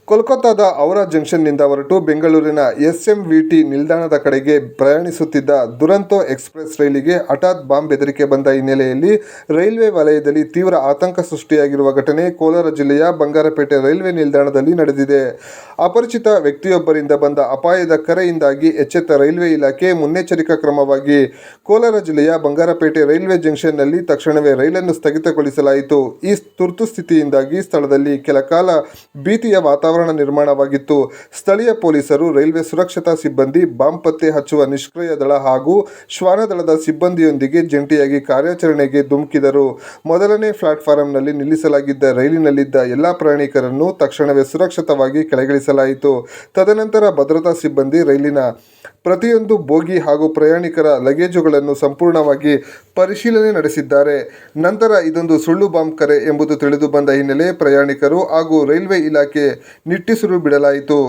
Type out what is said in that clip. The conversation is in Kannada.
ಕೋಲ್ಕತ್ತಾದ ಔರಾ ಜಂಕ್ಷನ್ನಿಂದ ಹೊರಟು ಬೆಂಗಳೂರಿನ ಎಸ್ಎಂವಿಟಿ ನಿಲ್ದಾಣದ ಕಡೆಗೆ ಪ್ರಯಾಣಿಸುತ್ತಿದ್ದ ದುರಂತೋ ಎಕ್ಸ್ಪ್ರೆಸ್ ರೈಲಿಗೆ ಹಠಾತ್ ಬಾಂಬ್ ಬೆದರಿಕೆ ಬಂದ ಹಿನ್ನೆಲೆಯಲ್ಲಿ ರೈಲ್ವೆ ವಲಯದಲ್ಲಿ ತೀವ್ರ ಆತಂಕ ಸೃಷ್ಟಿಯಾಗಿರುವ ಘಟನೆ ಕೋಲಾರ ಜಿಲ್ಲೆಯ ಬಂಗಾರಪೇಟೆ ರೈಲ್ವೆ ನಿಲ್ದಾಣದಲ್ಲಿ ನಡೆದಿದೆ. ಅಪರಿಚಿತ ವ್ಯಕ್ತಿಯೊಬ್ಬರಿಂದ ಬಂದ ಅಪಾಯದ ಕರೆಯಿಂದಾಗಿ ಎಚ್ಚೆತ್ತ ರೈಲ್ವೆ ಇಲಾಖೆ ಮುನ್ನೆಚ್ಚರಿಕಾ ಕ್ರಮವಾಗಿ ಕೋಲಾರ ಜಿಲ್ಲೆಯ ಬಂಗಾರಪೇಟೆ ರೈಲ್ವೆ ಜಂಕ್ಷನ್ನಲ್ಲಿ ತಕ್ಷಣವೇ ರೈಲನ್ನು ಸ್ಥಗಿತಗೊಳಿಸಲಾಯಿತು. ಈ ತುರ್ತು ಸ್ಥಿತಿಯಿಂದಾಗಿ ಸ್ಥಳದಲ್ಲಿ ಕೆಲ ಕಾಲ ಭೀತಿಯ ವಾತಾವರಣ ನಿರ್ಮಾಣವಾಗಿತ್ತು. ಸ್ಥಳೀಯ ಪೊಲೀಸರು, ರೈಲ್ವೆ ಸುರಕ್ಷತಾ ಸಿಬ್ಬಂದಿ, ಬಾಂಬ್ ಪತ್ತೆ ಹಚ್ಚುವ ನಿಷ್ಕ್ರಿಯ ದಳ ಹಾಗೂ ಶ್ವಾನದಳದ ಸಿಬ್ಬಂದಿಯೊಂದಿಗೆ ಜಂಟಿಯಾಗಿ ಕಾರ್ಯಾಚರಣೆಗೆ ಧುಮುಕಿದರು. ಮೊದಲನೇ ಪ್ಲಾಟ್ಫಾರಂನಲ್ಲಿ ನಿಲ್ಲಿಸಲಾಗಿದ್ದ ರೈಲಿನಲ್ಲಿದ್ದ ಎಲ್ಲ ಪ್ರಯಾಣಿಕರನ್ನು ತಕ್ಷಣವೇ ಸುರಕ್ಷಿತವಾಗಿ ಕೆಳಗಿಳಿಸಲಾಯಿತು. ತದನಂತರ ಭದ್ರತಾ ಸಿಬ್ಬಂದಿ ರೈಲಿನ ಪ್ರತಿಯೊಂದು ಬೋಗಿ ಹಾಗೂ ಪ್ರಯಾಣಿಕರ ಲಗೇಜುಗಳನ್ನು ಸಂಪೂರ್ಣವಾಗಿ ಪರಿಶೀಲನೆ ನಡೆಸಿದ್ದಾರೆ. ನಂತರ ಇದೊಂದು ಸುಳ್ಳು ಬಾಂಬ್ ಕರೆ ಎಂಬುದು ತಿಳಿದು ಬಂದ ಹಿನ್ನೆಲೆ ಪ್ರಯಾಣಿಕರು ಹಾಗೂ ರೈಲ್ವೆ ಇಲಾಖೆ ನಿಟ್ಟುಸಿರು ಬಿಡಲಾಯಿತು.